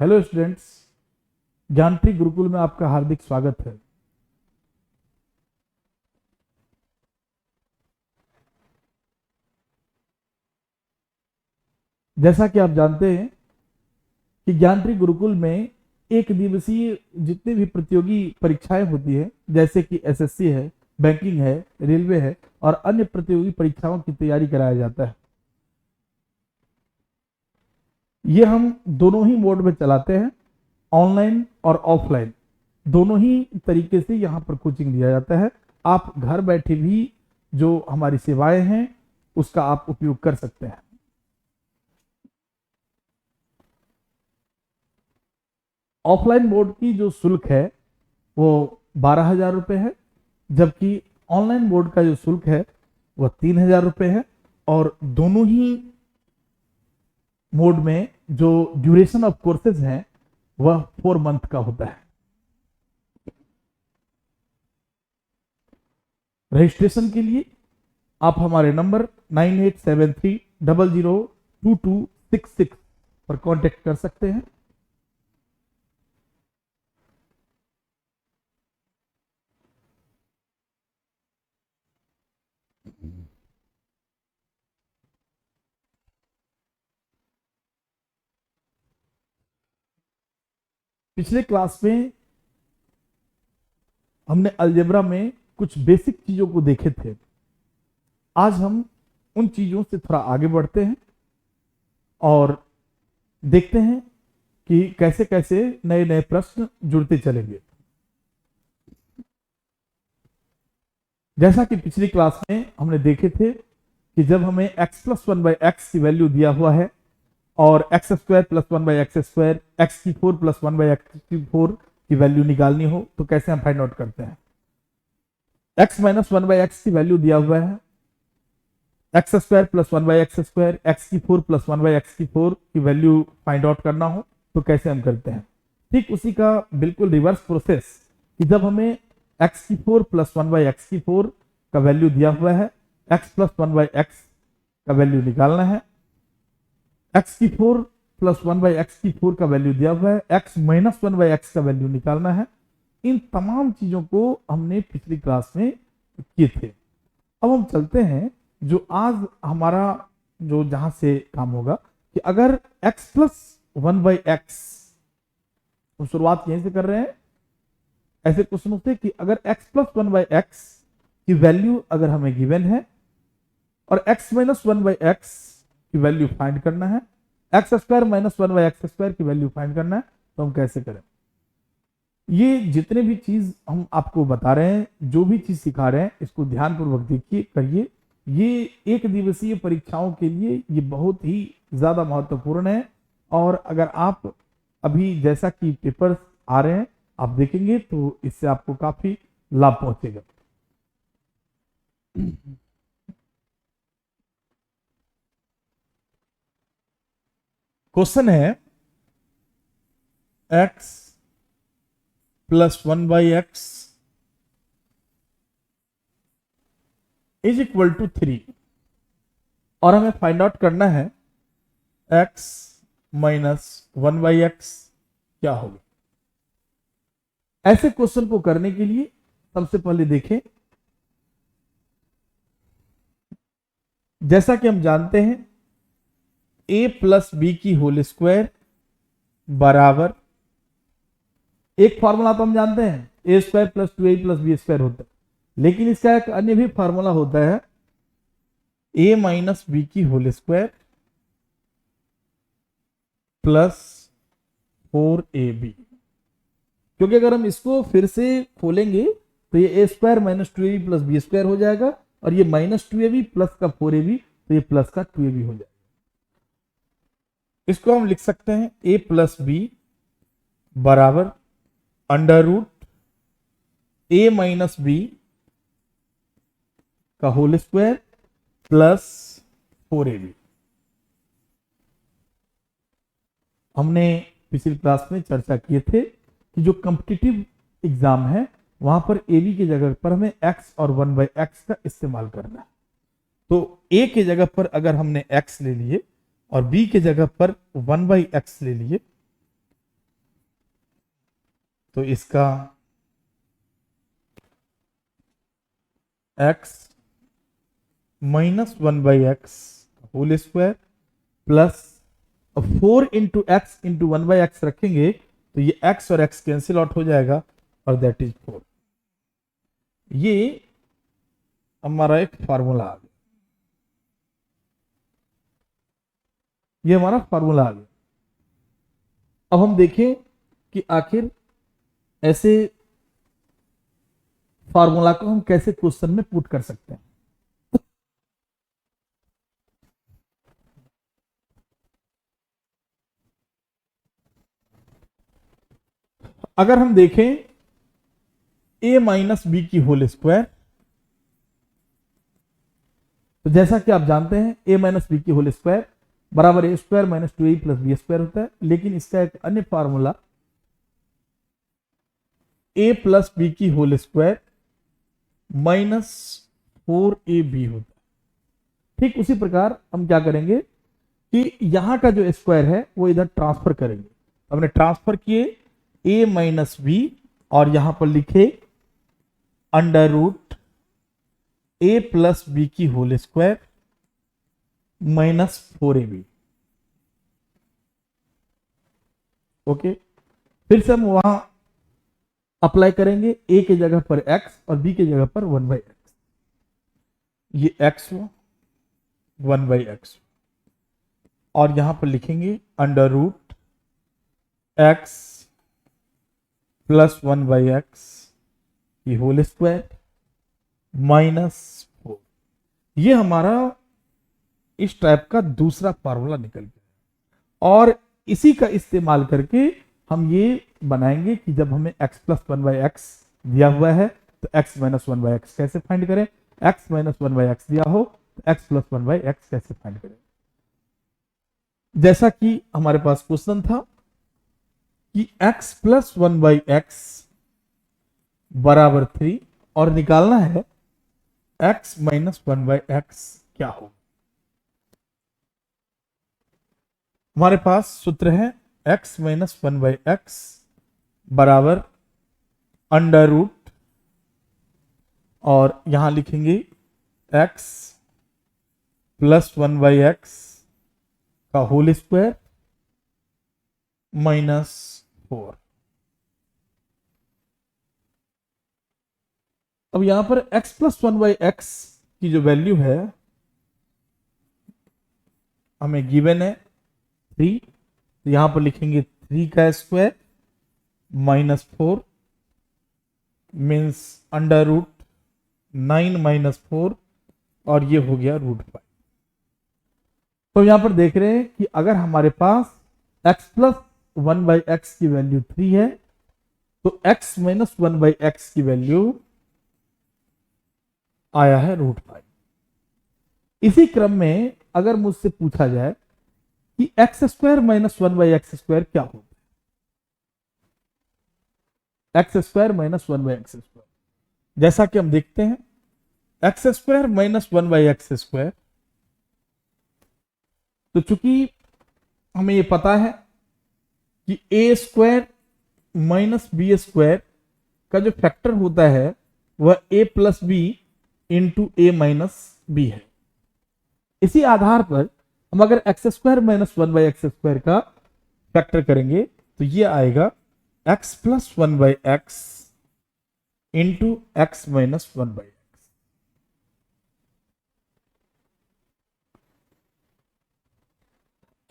Hello students, ज्ञानट्री Gurukul में आपका हार्दिक स्वागत है। जैसा कि आप जानते हैं कि ज्ञानट्री गुरुकुल में एक दिवसीय जितने भी प्रतियोगी परीक्षाएं होती है, जैसे कि एसएससी है, बैंकिंग है, रेलवे है और अन्य प्रतियोगी परीक्षाओं की तैयारी कराया जाता है। ये हम दोनों ही मोड में चलाते हैं, ऑनलाइन और ऑफलाइन दोनों ही तरीके से यहाँ पर कोचिंग दिया जाता है। आप घर बैठे भी जो हमारी सेवाएं हैं उसका आप उपयोग कर सकते हैं। ऑफलाइन बोर्ड की जो शुल्क है वो 12,000 रुपये है, जबकि ऑनलाइन बोर्ड का जो शुल्क है वह 3,000 रुपये है। और दोनों ही मोड में जो ड्यूरेशन ऑफ कोर्सेज हैं वह 4 मंथ का होता है। रजिस्ट्रेशन के लिए आप हमारे नंबर 9873002266 पर कांटेक्ट कर सकते हैं। पिछले क्लास में हमने अलजेब्रा में कुछ बेसिक चीजों को देखे थे। आज हम उन चीजों से थोड़ा आगे बढ़ते हैं और देखते हैं कि कैसे कैसे नए नए प्रश्न जुड़ते चलेंगे। जैसा कि पिछली क्लास में हमने देखे थे कि जब हमें x+1/x की वैल्यू दिया हुआ है और x² + 1/x², x⁴ + 1/x⁴ की वैल्यू निकालनी हो तो कैसे हम फाइंड आउट करते हैं। x - 1/x की वैल्यू दिया हुआ है, x² + 1/x², x⁴ + 1/x⁴ की वैल्यू फाइंड आउट करना हो तो कैसे हम करते हैं। ठीक उसी का बिल्कुल रिवर्स प्रोसेस कि जब हमें x⁴ + 1/x⁴ का वैल्यू दिया हुआ है, x + 1/x का वैल्यू निकालना है, x⁴ + 1/x⁴ का वैल्यू दिया हुआ है, x - 1/x का वैल्यू निकालना है। इन तमाम चीजों को हमने पिछली क्लास में किए थे। अब हम चलते हैं जो आज हमारा जो जहां से काम होगा कि अगर x + 1/x, हम शुरुआत यहीं से कर रहे हैं ऐसे क्वेश्चनों से कि अगर x + 1/x की वैल्यू अगर हमें गिवन है और x - 1/x की वैल्यू फाइंड करना है, x² - 1/x² की वैल्यू फाइंड करना है, तो हम कैसे करें। ये जितने भी चीज हम आपको बता रहे हैं, जो भी चीज सिखा रहे हैं, इसको ध्यानपूर्वक देखिए, करिए। ये एक दिवसीय परीक्षाओं के लिए ये बहुत ही ज्यादा महत्वपूर्ण है। और अगर आप अभी जैसा कि पेपर्स आ रहे हैं आप देखेंगे तो इससे आपको काफी लाभ पहुंचेगा। क्वेश्चन है x + 1/x = 3 और हमें फाइंड आउट करना है x - 1/x क्या होगा। ऐसे क्वेश्चन को करने के लिए सबसे पहले देखें, जैसा कि हम जानते हैं a + b की होल स्क्वायर बराबर, एक फॉर्मूला तो हम जानते हैं a² + 2a + b² होता है, लेकिन इसका एक अन्य भी फॉर्मूला होता है a - b की होल स्क्वायर + 4ab। क्योंकि अगर हम इसको फिर से खोलेंगे तो ये a² - 2ab + b² हो जाएगा और ये -2ab प्लस का 4ab, तो ये प्लस का 2ab हो जाएगा। इसको हम लिख सकते हैं a + b बराबर √ a - b का होल स्क्वायर प्लस 4ab। हमने पिछली क्लास में चर्चा किए थे कि जो कॉम्पिटिटिव एग्जाम है वहां पर ab की जगह पर हमें x और 1/x का इस्तेमाल करना है। तो a की जगह पर अगर हमने x ले लिए और b की जगह पर 1/x ले लिए तो इसका x -1/x whole square plus 4 into x into 1/x रखेंगे तो ये x और x कैंसिल आउट हो जाएगा और दैट इज 4। ये हमारा एक फार्मूला आ गया, ये हमारा फार्मूला आ गया। अब हम देखें कि आखिर ऐसे फार्मूला को हम कैसे क्वेश्चन में पुट कर सकते हैं। अगर हम देखें a माइनस बी की होल स्क्वायर, तो जैसा कि आप जानते हैं a माइनस बी की होल स्क्वायर बराबर a square minus 2a plus b square होता है, लेकिन इसका एक अन्य फार्मूला a प्लस बी की होल स्क्वायर माइनस 4ab होता है। ठीक उसी प्रकार हम क्या करेंगे कि यहां का जो स्क्वायर है वो इधर ट्रांसफर करेंगे। हमने ट्रांसफर किए a माइनस बी और यहां पर लिखे under root a plus b की whole square minus 4ab। Okay, फिर से हम वहां अप्लाई करेंगे a की जगह पर x और b की जगह पर 1/x। ये x हुआ 1/x और यहां पर लिखेंगे under root x plus 1/x की होल स्क्वायर माइनस 4। ये हमारा इस टाइप का दूसरा फार्मूला निकल गया और इसी का इस्तेमाल करके हम ये बनाएंगे कि जब हमें x प्लस 1/x दिया हुआ है तो x माइनस 1/x कैसे फाइंड करें, x माइनस 1/x दिया हो तो x प्लस 1/x कैसे फाइंड करें। जैसा कि हमारे पास क्वेश्चन था कि x प्लस 1/x बराबर 3 और निकालना है x माइनस 1/x क्या हो। हमारे पास सूत्र है x माइनस 1/x बराबर अंडर रूट और यहां लिखेंगे x प्लस 1/x का होल स्क्वायर माइनस 4। अब यहां पर x प्लस 1/x की जो वैल्यू है हमें गिवन है 3, तो यहां पर लिखेंगे 3 का square minus 4 means under root 9 minus 4 और ये हो गया रूट 5। तो यहां पर देख रहे हैं कि अगर हमारे पास x प्लस 1/x की वैल्यू 3 है तो x माइनस 1/x की वैल्यू आया है रूट 5। इसी क्रम में अगर मुझसे पूछा जाए कि x square minus 1/x square क्या होगा, x square minus 1/x square, जैसा कि हम देखते हैं x square minus 1/x square, तो चूंकि हमें यह पता है कि a square minus b square का जो फैक्टर होता है वह a plus b into a minus b है। इसी आधार पर हम अगर x square minus 1/x square का फैक्टर करेंगे तो ये आएगा x plus 1/x into x minus 1/x।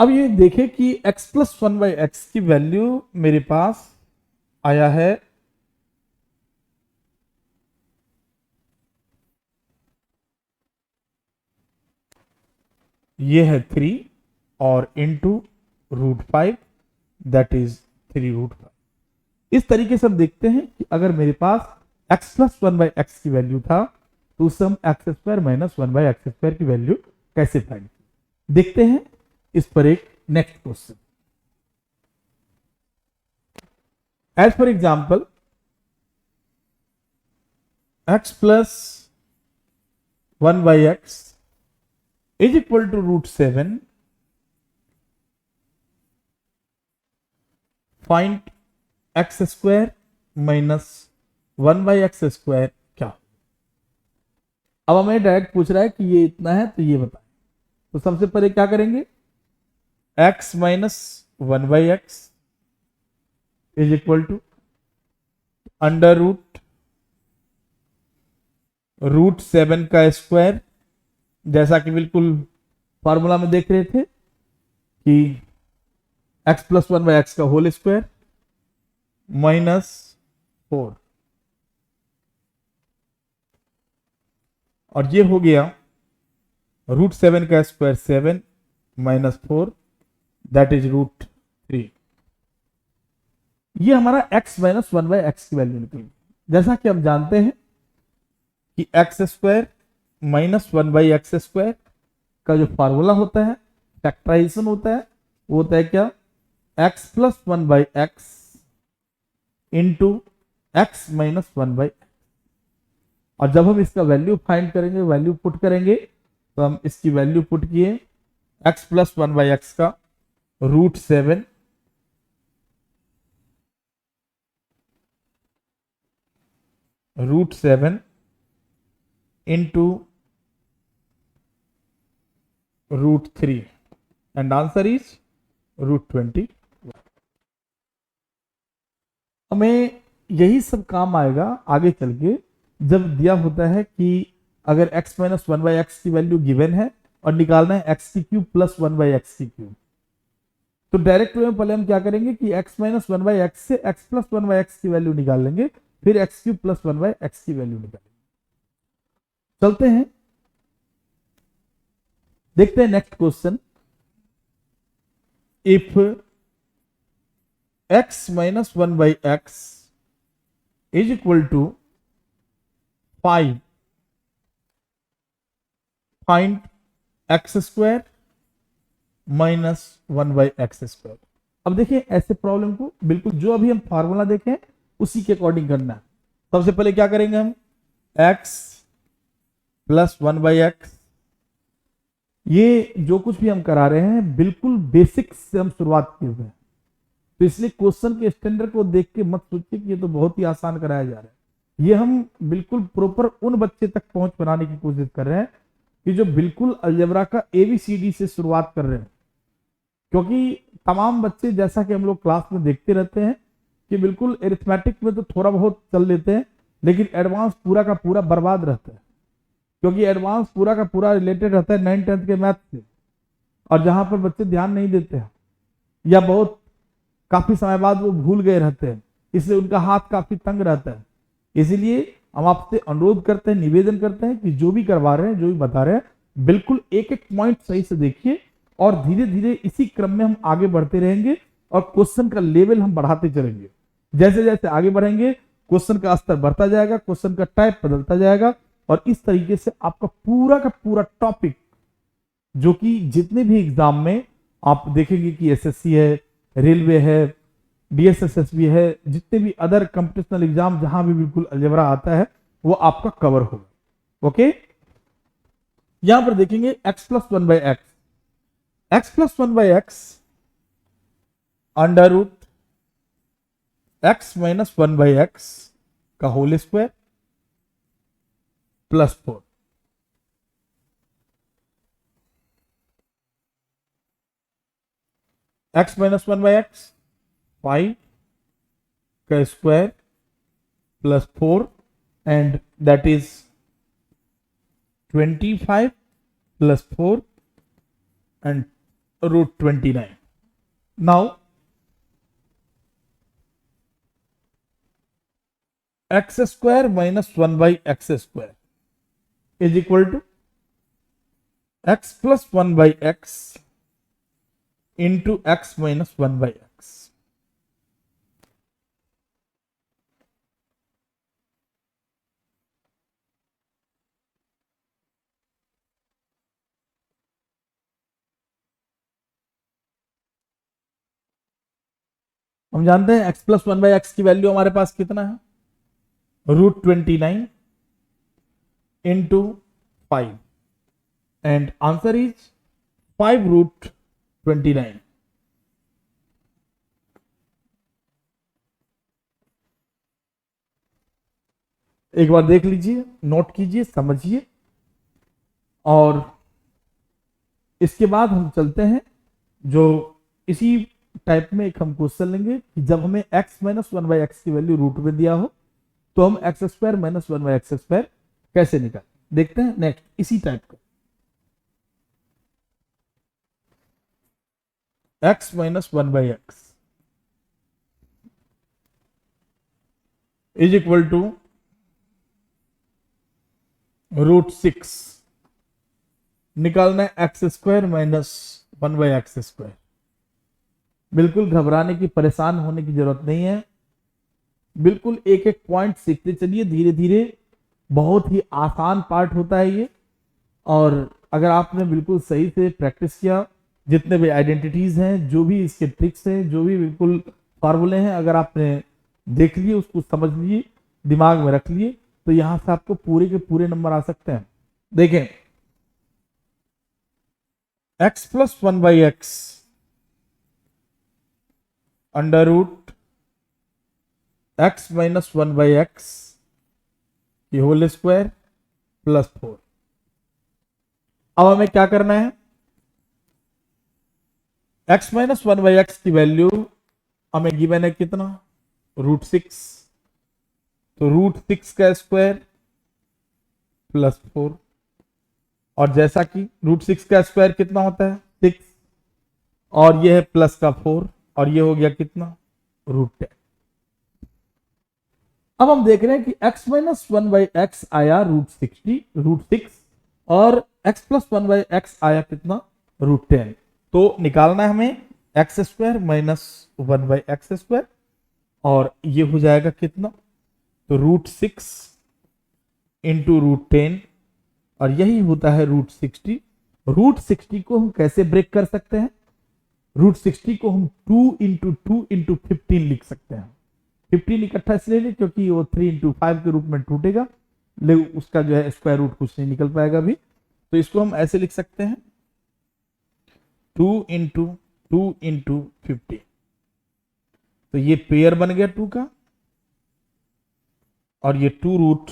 अब ये देखें कि x प्लस 1/x की वैल्यू मेरे पास आया है ये है 3 और into root 5 that is 3 root 5। इस तरीके से हम देखते हैं कि अगर मेरे पास x प्लस 1/x की वैल्यू था तो उससे हम x square minus 1/x square की वैल्यू कैसे फाइंड करें। देखते हैं इस पर एक next question. As for example x plus 1/x is equal to root 7. Find x square minus 1/x² क्या। अब हमें डायरेक्ट पूछ रहा है कि ये इतना है तो ये बताएं। तो सबसे पहले क्या करेंगे, x minus 1/x is equal to under root 7 का स्क्वायर, जैसा कि बिल्कुल फॉर्मूला में देख रहे थे कि x प्लस 1/x का होल स्क्वायर माइनस 4, और ये हो गया रूट 7 का square 7 minus 4 that is root 3। ये हमारा x माइनस 1/x की वैल्यू निकली। जैसा कि हम जानते हैं कि x² माइनस 1/x² का जो फार्मूला होता है, फैक्टराइजेशन होता है, वो होता है क्या, x plus 1/x into x minus 1/x। और जब हम इसका वैल्यू फाइंड करेंगे, वैल्यू पुट करेंगे, तो हम इसकी वैल्यू पुट किए x प्लस 1/x का root 7 into root 3 and answer is root 20। हमें यही सब काम आएगा आगे चल के, जब दिया होता है कि अगर x माइनस 1/x की वैल्यू गिवन है और निकालना है x³ प्लस 1/x³। तो डायरेक्ट वे में पहले हम क्या करेंगे कि x माइनस 1/x से x प्लस 1/x की वैल्यू निकाल लेंगे, फिर x³ प्लस 1/x की वैल्यू निकालेंगे। चलते हैं, देखते हैं next question. If x minus 1/x is equal to 5, find x² minus 1/x²। अब देखिए ऐसे प्रॉब्लम को बिल्कुल जो अभी हम फार्मूला देखें उसी के अकॉर्डिंग करना है। सबसे पहले क्या करेंगे हम, x प्लस 1/x, ये जो कुछ भी हम करा रहे हैं बिल्कुल बेसिक्स से हम शुरुआत किए हुए हैं, तो इसलिए क्वेश्चन के स्टैंडर्ड को देख के मत सोचिए कि ये तो बहुत ही आसान कराया जा रहा है। ये हम बिल्कुल प्रॉपर उन बच्चे तक पहुंच बनाने की कोशिश कर रहे हैं कि जो बिल्कुल अलजेब्रा का ABCD से शुरुआत कर रहे हैं, क्योंकि तमाम बच्चे जैसा कि हम लोग क्लास में देखते रहते हैं कि बिल्कुल एरिथमेटिक में तो थोड़ा बहुत चल लेते हैं, लेकिन एडवांस पूरा का पूरा बर्बाद रहता है, क्योंकि एडवांस पूरा का पूरा रिलेटेड रहता है 9th-10th के मैथ से, और जहां पर बच्चे ध्यान नहीं देते हैं या बहुत काफी समय बाद वो भूल गए रहते हैं, इसलिए उनका हाथ काफी तंग रहता है। इसीलिए हम आपसे अनुरोध करते हैं, निवेदन करते हैं कि जो भी करवा रहे हैं, जो भी बता रहे हैं, बिल्कुल एक एक पॉइंट सही से देखिए, और धीरे धीरे इसी क्रम में हम आगे बढ़ते रहेंगे और क्वेश्चन का लेवल हम बढ़ाते चलेंगे। जैसे जैसे आगे बढ़ेंगे क्वेश्चन का स्तर बढ़ता जाएगा, क्वेश्चन का टाइप बदलता जाएगा, और इस तरीके से आपका पूरा का पूरा टॉपिक, जो कि जितने भी एग्जाम में आप देखेंगे कि SSC है, रेलवे है, DSSSB है, जितने भी अदर कंपटीशनल एग्जाम जहां भी बिल्कुल अलजेब्रा आता है वो आपका कवर होगा। ओके, यहां पर देखेंगे x plus 1/x under root x minus 1/x का whole square plus 4, x minus 1/x 5 का square plus 4 and that is 25 plus 4 and root 29. Now x² minus 1/x² is equal to x plus 1/x into x minus 1/x. हम जानते हैं x plus 1/x की value हमारे पास कितना है, root 29 into 5 and answer is 5 root 29। एक बार देख लीजिए, नोट कीजिए, समझिए, और इसके बाद हम चलते हैं जो इसी टाइप में एक हम क्वेश्चन लेंगे कि जब हमें x minus one by x की वैल्यू रूट में दिया हो तो हम x square minus one by x square कैसे निकालें। देखते हैं नेक्स्ट इसी टाइप का। x minus one by x is equal to root six, निकालना है x square minus one by x square. बिल्कुल घबराने की, परेशान होने की जरूरत नहीं है, बिल्कुल एक एक पॉइंट सीखते चलिए धीरे धीरे। बहुत ही आसान पार्ट होता है ये, और अगर आपने बिल्कुल सही से प्रैक्टिस किया, जितने भी आइडेंटिटीज हैं, जो भी इसके ट्रिक्स हैं, जो भी बिल्कुल फार्मूले हैं, अगर आपने देख लिए, उसको समझ लिए, दिमाग में रख लिए, तो यहां से आपको पूरे के पूरे नंबर आ सकते हैं। देखें, x plus one by x under root x minus one by x की होल स्क्वायर प्लस 4। अब हमें क्या करना है, x minus one by x की वैल्यू हमें गिवन है कितना, रूट सिक्स, तो रूट सिक्स का स्क्वायर प्लस 4, और जैसा कि रूट सिक्स का स्क्वायर कितना होता है 6, और ये है प्लस का 4, और ये हो गया कितना रूट 10। अब हम देख रहे हैं कि x minus one by x आया रूट सिक्स, और x plus one by x आया कितना रूट 10। तो निकालना है हमें x square minus one by x square, और ये हो जाएगा कितना, तो रूट सिक्स इंटू रूट 10, और यही होता है रूट 60। रूट 60 को हम कैसे ब्रेक कर सकते हैं, रूट 60 को हम 2 इंटू 15 लिख सकते हैं। 15 इकट्ठा इसलिए नहीं क्योंकि वो 3 इंटू 5 के रूप में टूटेगा, लेकिन उसका जो है स्क्वायर रूट कुछ नहीं निकल पाएगा अभी, तो इसको हम ऐसे लिख सकते हैं 2 इंटू 15। तो ये पेयर बन गया 2 का, और ये 2 रूट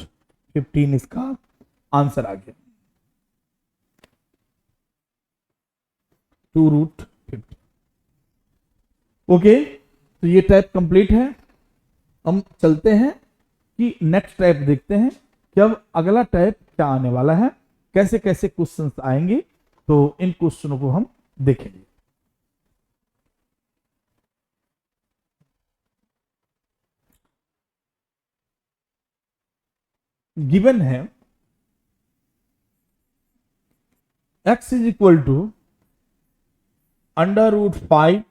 15 इसका आंसर आ गया, 2 रूट 15। ओके, तो ये टाइप कंप्लीट है। हम चलते हैं कि नेक्स्ट टाइप देखते हैं कि अब अगला टाइप क्या आने वाला है, कैसे कैसे क्वेश्चंस आएंगे, तो इन क्वेश्चनों को हम देखेंगे। गिवन है x is equal to under root 5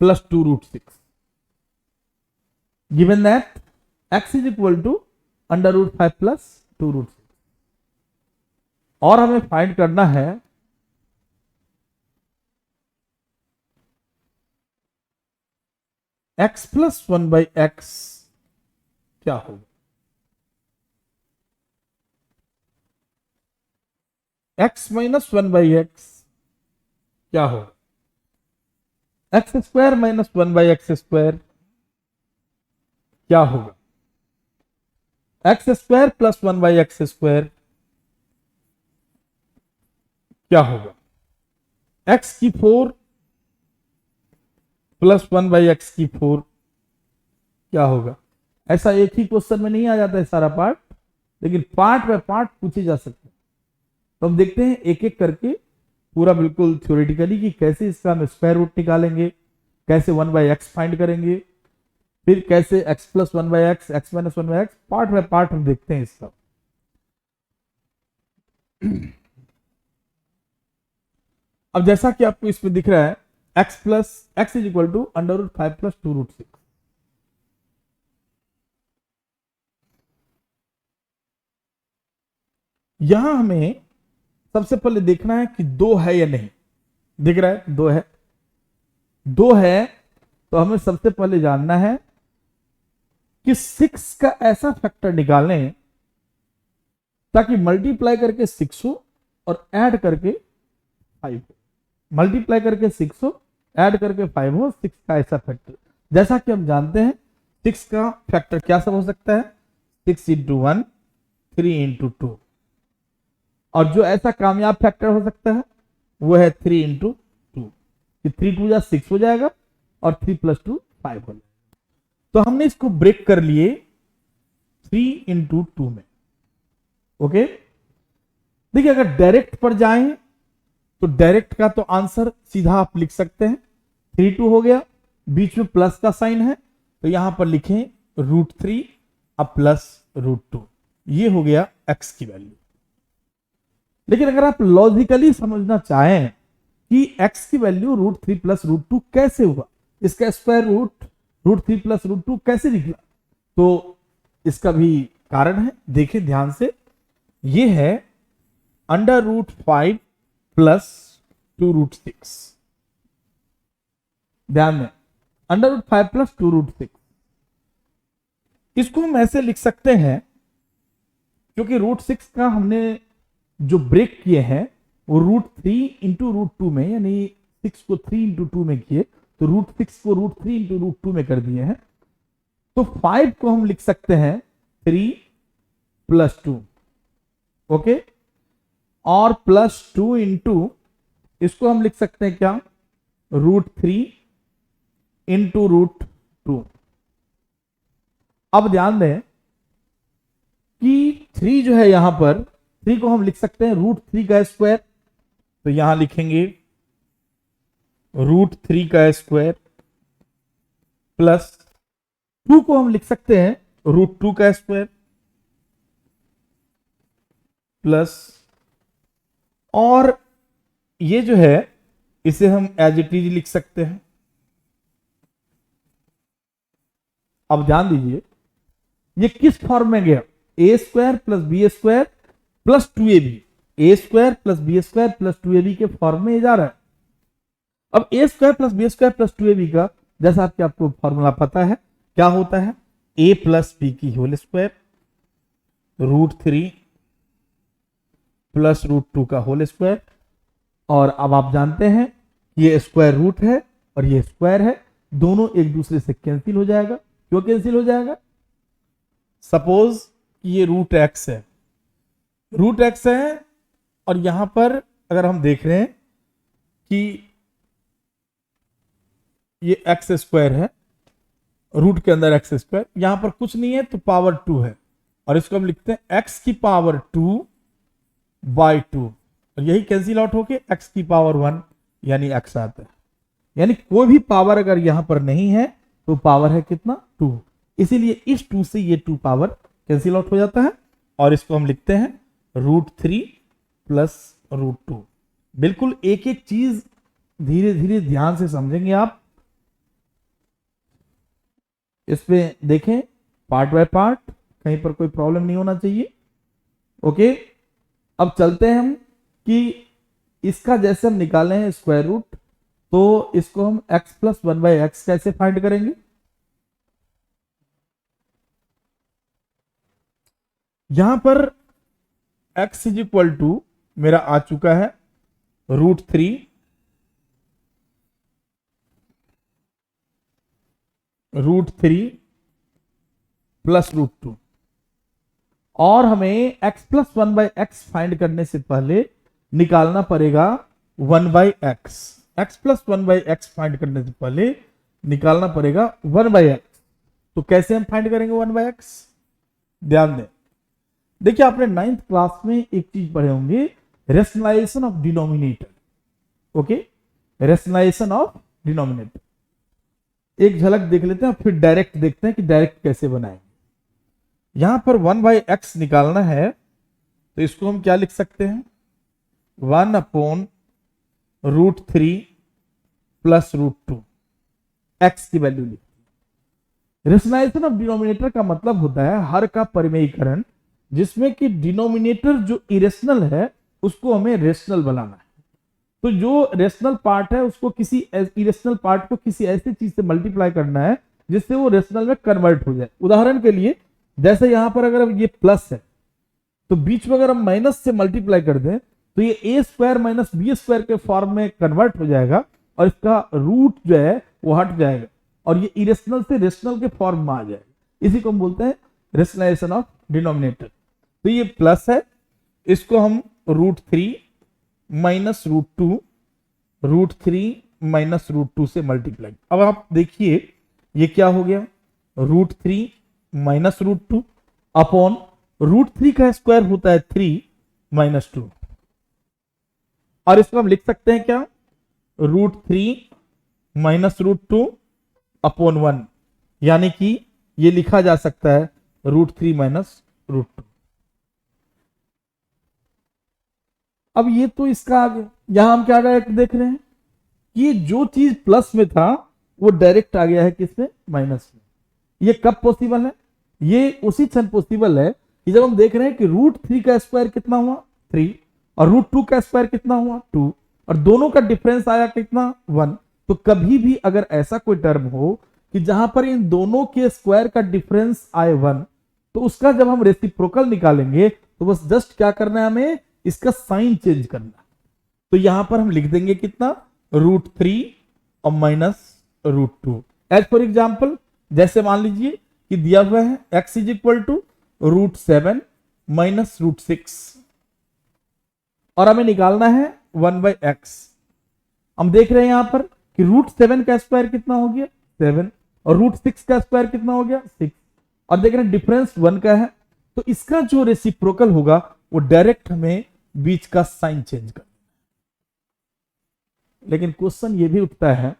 plus 2 root 6। Given that x is equal to under root 5 plus 2 root 6, और हमें फाइंड करना है x plus one by x क्या होगा। x minus one by x क्या होगा, x square minus one by x square क्या होगा, x square plus one by x square क्या होगा, एक्स की 4 प्लस वन बाई एक्स की 4 क्या होगा। ऐसा एक ही क्वेश्चन में नहीं आ जाता है सारा पार्ट, लेकिन पार्ट बाय पार्ट पूछे जा सकते हैं। तो हम देखते हैं एक एक करके पूरा बिल्कुल थ्योरेटिकली कि कैसे इसका हम स्क्वायर रूट निकालेंगे, कैसे वन बाई एक्स फाइंड करेंगे, फिर कैसे x plus one by x, x minus one by x, part by part हम देखते हैं इसका। अब जैसा कि आपको इसमें दिख रहा है x is equal to under root 5 plus 2 root 6। यहां हमें सबसे पहले देखना है कि 2 है या नहीं। दिख रहा है 2 है, 2 है, तो हमें सबसे पहले जानना है कि 6 का ऐसा फैक्टर निकालें ताकि मल्टीप्लाई करके 6 हो और ऐड करके 5 हो, मल्टीप्लाई करके 6 हो, ऐड करके 5 हो, 6 का ऐसा फैक्टर। जैसा कि हम जानते हैं 6 का फैक्टर क्या सब हो सकता है? 6 इंटू 1, 3 इंटू 2, और जो ऐसा कामयाब फैक्टर हो सकता है वो है 3 इंटू 2, 3 2 जा 6 हो जाएगा और 3 प्लस 2 5 हो जाएगा। तो हमने इसको ब्रेक कर लिए 3 इंटू 2 में। ओके, देखिए अगर डायरेक्ट पर जाएं तो डायरेक्ट का तो आंसर सीधा आप लिख सकते हैं, 3 2 हो गया, बीच में प्लस का साइन है तो यहां पर लिखें √3 अब प्लस √2, ये हो गया x की वैल्यू। लेकिन अगर आप लॉजिकली समझना चाहें कि x की वैल्यू √3 प्लस √2 कैसे हुआ, इसका स्क्वायर रूट √3 प्लस √2 कैसे निकला, तो इसका भी कारण है, देखें ध्यान से। ये है √5 प्लस 2√6, ध्यान में, √5 प्लस 2√6। इसको हम ऐसे लिख सकते हैं क्योंकि √6 का हमने जो ब्रेक किए हैं वो √3 इंटू √2 में, यानी 6 को 3 इंटू 2 में किए तो √6 को √3 इंटू √2 में कर दिए हैं। तो 5 को हम लिख सकते हैं 3 प्लस 2, ओके, और प्लस 2 इंटू इसको हम लिख सकते हैं क्या, √3 इंटू √2। अब ध्यान दें कि 3 जो है यहां पर 3 को हम लिख सकते हैं √3 का स्क्वायर, तो यहां लिखेंगे √3 का स्क्वायर, प्लस 2 को हम लिख सकते हैं √2 का स्क्वायर, प्लस, और ये जो है इसे हम एज इट इज लिख सकते हैं। अब ध्यान दीजिए ये किस फॉर्म में गया, a² plus b² plus 2ab, a² plus b² plus 2ab के फॉर्म में जा रहा है। अब a² plus b² plus 2ab का जैसा कि आपको फॉर्मूला पता है क्या होता है, a प्लस b की होल स्क्वायर √3 प्लस √2 का होल स्क्वायर, और अब आप जानते हैं ये स्क्वायर रूट है और ये स्क्वायर है, दोनों एक दूसरे से कैंसिल हो जाएगा। क्यों कैंसिल हो जाएगा, सपोज ये √x है, √x है, और यहां पर अगर हम देख रहे हैं कि ये x² है, रूट के अंदर x², यहां पर कुछ नहीं है तो पावर 2 है, और इसको हम लिखते हैं x की पावर 2/2, और यही कैंसिल आउट होके x की पावर 1 यानी x आता है। यानी कोई भी पावर अगर यहां पर नहीं है तो पावर है कितना, 2, इसीलिए इस 2 से ये 2 पावर कैंसिल आउट हो जाता है, और इसको हम लिखते हैं √3 प्लस √2। बिल्कुल एक एक चीज धीरे धीरे ध्यान से समझेंगे आप, इसमें देखें पार्ट बाय पार्ट, कहीं पर कोई प्रॉब्लम नहीं होना चाहिए। ओके, अब चलते हैं हम कि इसका जैसे हम निकाले हैं स्क्वायर रूट, तो इसको हम x प्लस 1/x कैसे फाइंड करेंगे। यहां पर x इज इक्वल टू मेरा आ चुका है √3 प्लस √2, और हमें x प्लस 1/x फाइंड करने से पहले निकालना पड़ेगा 1/x। x plus 1/x find करने से पहले निकालना पड़ेगा 1/x। तो कैसे हम फाइंड करेंगे 1/x, ध्यान दें। देखिए आपने 9th क्लास में एक चीज पढ़े होंगे, rationalisation of denominator. Okay, rationalisation of denominator एक झलक देख लेते हैं, फिर डायरेक्ट देखते हैं कि डायरेक्ट कैसे बनाएंगे। यहां पर 1/x निकालना है तो इसको हम क्या लिख सकते हैं, 1/√3 प्लस √2, x की वैल्यू लिखते। रेशनलाइजेशन ऑफ डिनोमिनेटर का मतलब होता है हर का परिमेयीकरण, जिसमें कि डिनोमिनेटर जो इरेशनल है उसको हमें रेशनल बनाना है। तो जो रेशनल पार्ट है उसको किसी इरेशनल पार्ट को किसी ऐसी चीज से मल्टीप्लाई करना है जिससे वो रेशनल में कन्वर्ट हो जाए। उदाहरण के लिए जैसे यहां पर अगर ये प्लस है तो बीच में अगर हम माइनस से मल्टीप्लाई कर दें तो ये a² माइनस b² के फॉर्म में कन्वर्ट हो जाएगा और इसका रूट जो है वो हट जाएगा। और ये इरेशनल से रेशनल के फॉर्म में आ जाए, इसी को हम बोलते हैं रेशनलाइजेशन ऑफ डिनोमिनेटर। तो ये प्लस है, इसको हम √3 माइनस √2, √3 माइनस √2 से मल्टीप्लाई। अब आप देखिए ये क्या हो गया, √3 माइनस √2 अपॉन √3 का स्क्वायर होता है 3 माइनस 2, और इसको हम लिख सकते हैं क्या, √3 माइनस √2 अपॉन 1, यानी कि ये लिखा जा सकता है √3 माइनस √2। अब ये तो इसका आ गया, यहां हम क्या डायरेक्ट देख रहे हैं कि जो चीज प्लस में था वो डायरेक्ट आ गया है किसमें, माइनस में। ये कब पॉसिबल है, ये उसी क्षण पॉसिबल है कि जब हम देख रहे हैं कि √3 का स्क्वायर कितना हुआ 3 और √2 का स्क्वायर कितना हुआ 2 और दोनों का डिफरेंस आया कितना 1। तो कभी भी अगर ऐसा कोई टर्म हो कि जहां पर इन दोनों के स्क्वायर का डिफरेंस आए 1, तो उसका जब हम रेसिप्रोकल निकालेंगे तो बस जस्ट क्या करना है, हमें इसका साइन चेंज करना। तो यहां पर हम लिख देंगे कितना, √3 और माइनस √2। एज फॉर एग्जाम्पल, जैसे मान लीजिए कि दिया हुआ है x is equal to √7 minus √6 और हमें निकालना है 1/x। हम देख रहे हैं यहां पर कि √7 का स्क्वायर कितना हो गया 7 और √6 का स्क्वायर कितना हो गया 6, और देख रहे हैं डिफरेंस 1 का है। तो इसका जो रेसिप्रोकल होगा वो डायरेक्ट हमें बीच का साइन चेंज कर। लेकिन क्वेश्चन ये भी उठता है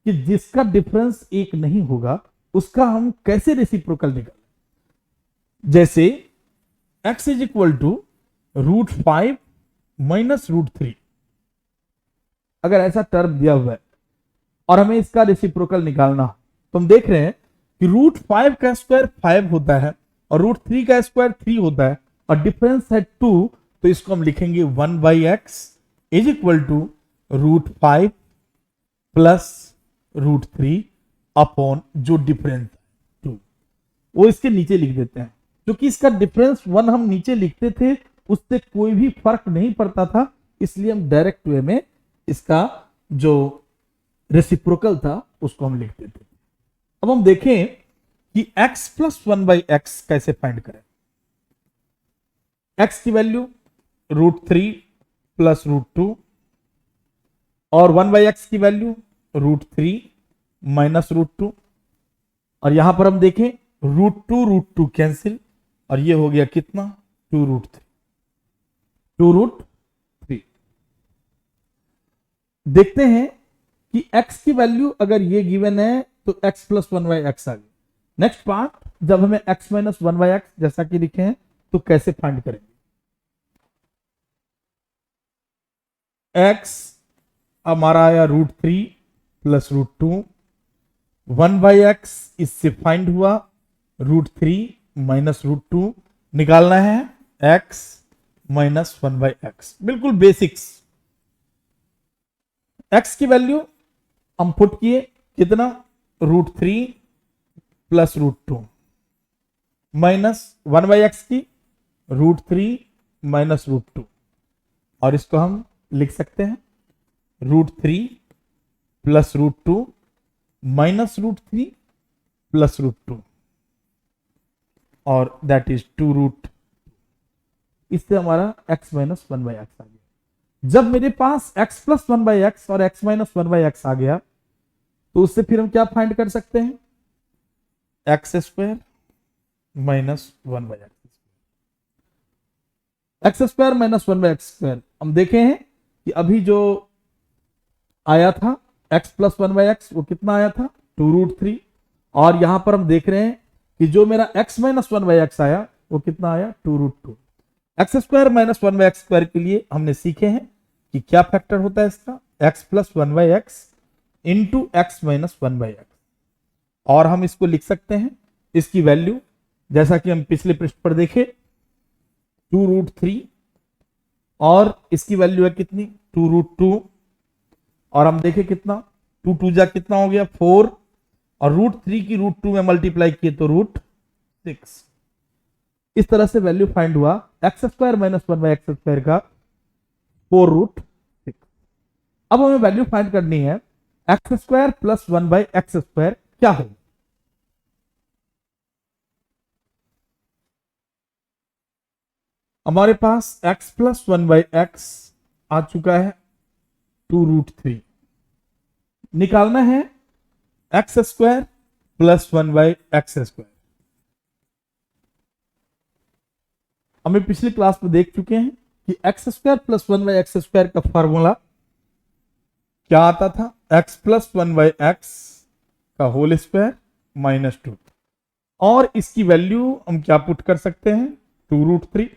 कि जिसका डिफरेंस एक नहीं होगा उसका हम कैसे रेसिप्रोकल निकालें। जैसे x is equal to √5 minus √3, अगर ऐसा टर्म दिया हुआ है और हमें इसका रेसिप्रोकल निकालना हो, तो हम देख रहे हैं कि √5 का स्क्वायर 5 होता है और √3 का स्क्वायर 3 होता है और डिफरेंस है 2, तो इसको हम लिखेंगे 1/x is equal to √5 plus √3 upon जो डिफरेंस 2, वो इसके नीचे लिख देते हैं। क्योंकि इसका डिफरेंस 1 हम नीचे लिखते थे उससे कोई भी फर्क नहीं पड़ता था, इसलिए हम डायरेक्ट वे में इसका जो रेसिप्रोकल था उसको हम लिख देते थे। अब हम देखें कि x प्लस 1/x कैसे फाइंड करें। x की वैल्यू √3 प्लस √2 और 1/x की वैल्यू √3 माइनस √2, और यहां पर हम देखें √2 कैंसिल और ये हो गया कितना 2√3। देखते हैं कि x की वैल्यू अगर ये गिवन है तो x प्लस 1/x आ गया। नेक्स्ट पार्ट, जब हमें x माइनस 1/x जैसा कि लिखे हैं तो कैसे फाइंड करेंगे। x हमारा आया √3 प्लस √2, 1/x इससे फाइंड हुआ √3 माइनस √2, निकालना है x माइनस 1/x। बिल्कुल बेसिक्स। x की वैल्यू हम पुट किए कितना √3 प्लस √2 माइनस 1/x की √3 माइनस √2, और इसको हम लिख सकते हैं √3 प्लस √2 माइनस √3 प्लस √2, और दैट इज 2√। इससे हमारा x माइनस 1/x आ गया। जब मेरे पास x प्लस 1/x और x माइनस 1/x आ गया तो उससे फिर हम क्या फाइंड कर सकते हैं, x square minus 1/x, x square minus 1/x²। हम देखे हैं कि अभी जो आया था x प्लस 1/x वो कितना आया था 2√3, और यहां पर हम देख रहे हैं कि जो मेरा x माइनस 1/x आया वो कितना आया 2√2। x स्क्वायर माइनस 1/x² के लिए हमने सीखे हैं कि क्या फैक्टर होता है इसका, x plus 1/x into x minus 1/x, और हम इसको लिख सकते हैं इसकी वैल्यू जैसा कि हम पिछले पृष्ठ पर देखे 2√3, और इसकी वैल्यू है कितनी 2√2, और हम देखें कितना 2 जा कितना हो गया 4, और √3 की √2 में मल्टीप्लाई किए तो √6। इस तरह से वैल्यू फाइंड हुआ x स्क्वायर माइनस 1/x² का 4√6। अब हमें वैल्यू फाइंड करनी है x स्क्वायर प्लस 1/x², क्या हो? हमारे पास x प्लस 1/x आ चुका है 2√3। निकालना है एक्स स्क्वायर प्लस 1/x²। हमें पिछली क्लास में देख चुके हैं कि x² प्लस 1/x² का फॉर्मूला क्या आता था? x प्लस 1/x का होल स्क्वायर माइनस 2। और इसकी वैल्यू हम क्या पुट कर सकते हैं? 2√3।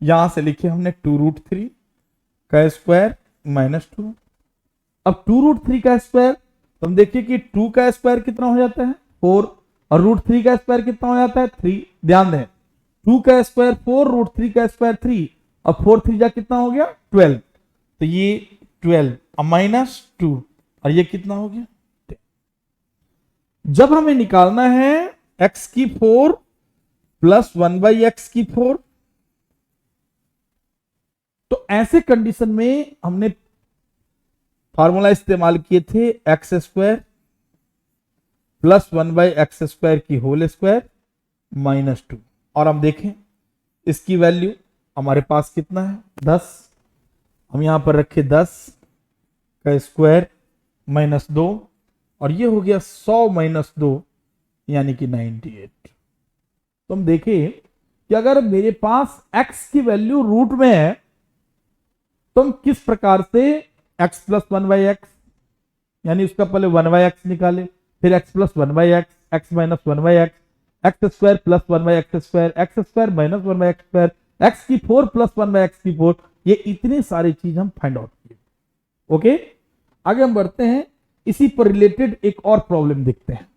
यहां से लिखे हमने 2√3 का स्क्वायर माइनस 2। अब 2√3 का स्क्वायर, तो हम देखिए कि 2 का स्क्वायर कितना हो जाता है? 4, और √3 का स्क्वायर कितना हो जाता है? 3। ध्यान दें, 2 का स्क्वायर 4, √3 का स्क्वायर 3, अब 4 3 जा कितना हो गया? 12। तो ये 12 माइनस 2, और ये कितना हो गया? 10। जब हमें निकालना है x⁴ प्लस 1/x⁴, तो ऐसे कंडीशन में हमने फॉर्मूला इस्तेमाल किए थे x² प्लस 1/x² की होल स्क्वायर माइनस 2। और हम देखें इसकी वैल्यू हमारे पास कितना है? 10। हम यहां पर रखे 10 का स्क्वायर माइनस 2, और ये हो गया 100 माइनस 2 यानी कि 98। तो हम देखें कि अगर मेरे पास x की वैल्यू रूट में है तो हम किस प्रकार से x प्लस 1/x, यानी उसका पहले 1/x निकाले, फिर x plus 1/x, x minus 1/x, x² plus 1/x², x² minus 1/x², x⁴ plus 1/x⁴, ये इतनी सारी चीज हम फाइंड आउट किए। ओके, आगे हम बढ़ते हैं। इसी पर रिलेटेड एक और प्रॉब्लम देखते हैं।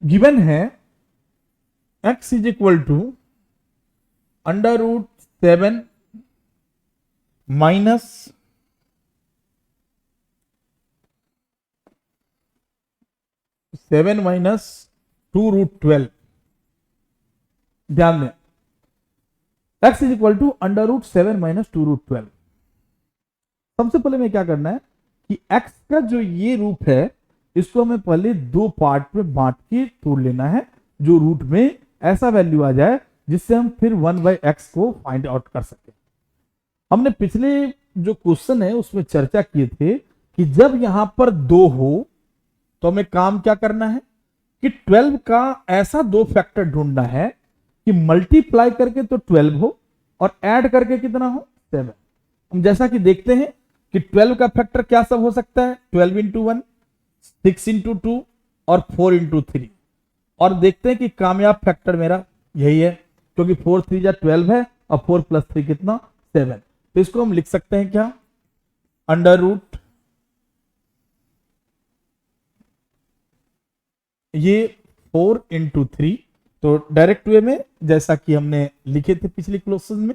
गिवन है x is equal to √7 minus 7 minus 2√12। ध्यान दें, x is equal to √7 minus 2√12। सबसे पहले में क्या करना है कि x का जो ये रूट है इसको हमें पहले दो पार्ट में बांट के तोड़ लेना है, जो रूट में ऐसा वैल्यू आ जाए जिससे हम फिर 1/x को फाइंड आउट कर सके। हमने पिछले जो क्वेश्चन है उसमें चर्चा किए थे कि जब यहां पर 2 हो तो हमें काम क्या करना है कि 12 का ऐसा दो फैक्टर ढूंढना है कि मल्टीप्लाई करके तो 12 हो और ऐड करके कितना हो? 7। हम जैसा कि देखते हैं कि 12 का फैक्टर क्या सब हो सकता है? 12 इंटू 1, 6 इंटू 2 और 4 इंटू 3। और देखते हैं कि कामयाब फैक्टर मेरा यही है, क्योंकि 4 3 जा 12 है और 4 प्लस 3 कितना? 7। तो इसको हम लिख सकते हैं क्या? अंडर रूट ये 4 इंटू 3, तो डायरेक्ट वे में जैसा कि हमने लिखे थे पिछले क्वेश्चन में,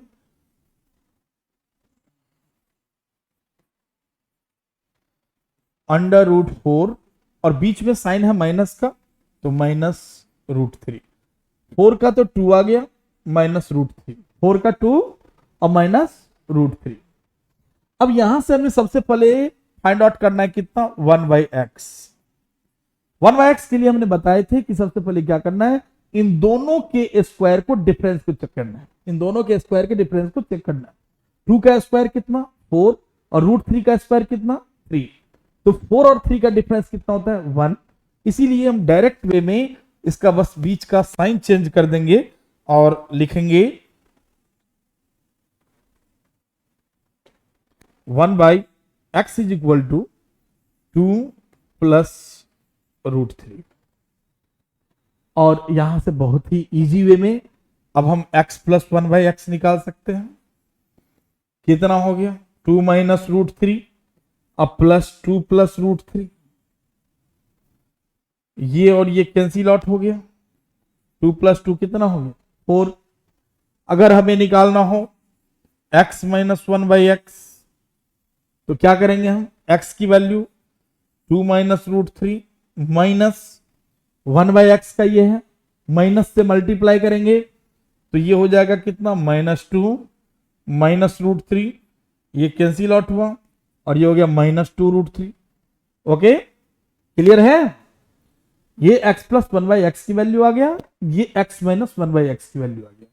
√4 और बीच में साइन है माइनस का, तो -√3। 4 का तो 2 आ गया, -√3, 4 का 2 और -√3। अब यहां से हमें सबसे पहले फाइंड आउट करना है कितना? 1/x। 1/x के लिए हमने बताए थे कि सबसे पहले क्या करना है, इन दोनों के स्क्वायर को डिफरेंस को चेक करना है। इन दोनों के स्क्वायर के डिफरेंस को चेक करना है। 2 का स्क्वायर कितना? 4, और √3 का स्क्वायर कितना? 3। तो 4 और 3 का डिफरेंस कितना होता है? 1। इसीलिए हम डायरेक्ट वे में इसका बस बीच का साइन चेंज कर देंगे और लिखेंगे 1/x is equal to 2 plus √3। और यहां से बहुत ही इजी वे में अब हम x प्लस 1/x निकाल सकते हैं। कितना हो गया? 2 माइनस √3, अब प्लस 2 प्लस √3, ये और ये कैंसिल आउट हो गया। 2 प्लस 2 कितना हो गया? 4। अगर हमें निकालना हो x माइनस 1/x, तो क्या करेंगे हम? x की वैल्यू 2 माइनस √3 माइनस 1/x का ये है, माइनस से मल्टीप्लाई करेंगे तो ये हो जाएगा कितना? -2 माइनस √3, ये कैंसिल आउट हुआ, और ये हो गया -2√3। ओके, क्लियर है? ये x प्लस 1/x की वैल्यू आ गया, ये x माइनस 1/x की वैल्यू आ गया।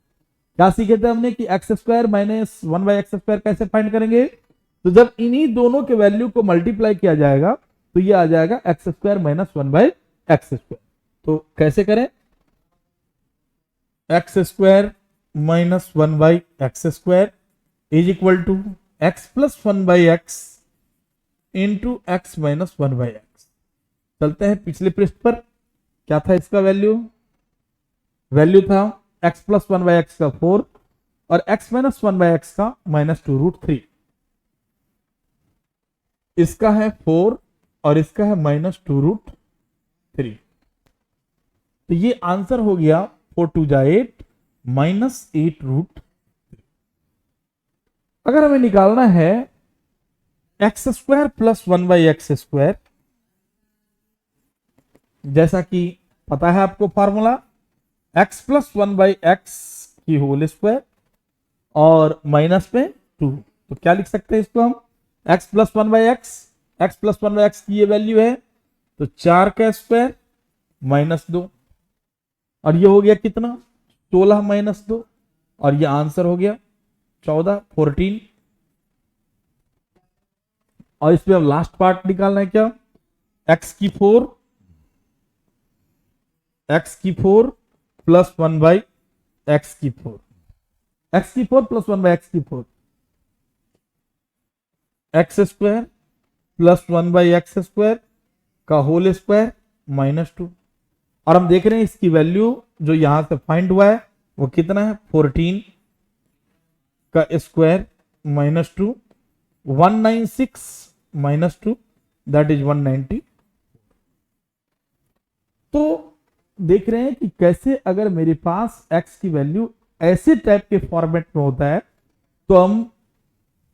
क्या सीखे थे हमने कि x square minus 1/x square कैसे फाइंड करेंगे? तो जब इन्हीं दोनों के वैल्यू को मल्टीप्लाई किया जाएगा तो ये आ जाएगा x square minus 1/x square. तो कैसे करें? x square minus 1/x square is equal to x plus 1/x into x minus 1/x। चलते हैं पिछले पृष्ठ पर। क्या था इसका वैल्यू? वैल्यू था x प्लस 1/x का 4 और x माइनस 1/x का -2√3। इसका है 4 और इसका है -2√3। तो ये आंसर हो गया 4 2 जा 8 -8√3। अगर हमें निकालना है x square plus 1/x square, जैसा कि पता है आपको फॉर्मूला x प्लस 1/x की होल स्क्वायर और माइनस पे 2। तो क्या लिख सकते हैं इसको हम? x प्लस 1/x की ये वैल्यू है तो 4 का स्क्वायर -2 और ये हो गया कितना? 16 - 2 और ये आंसर हो गया 14 और इसमें अब लास्ट पार्ट निकालना है क्या? x की 4 प्लस 1/x की 4 x की 4 प्लस 1/x की 4 x square plus 1/x square का होल स्क्वायर -2 और हम देख रहे हैं इसकी वैल्यू जो यहां से फाइंड हुआ है वो कितना है? 14 का स्क्वायर -2 196 -2 दैट इज 190। तो देख रहे हैं कि कैसे अगर मेरे पास x की वैल्यू ऐसे टाइप के फॉर्मेट में होता है तो हम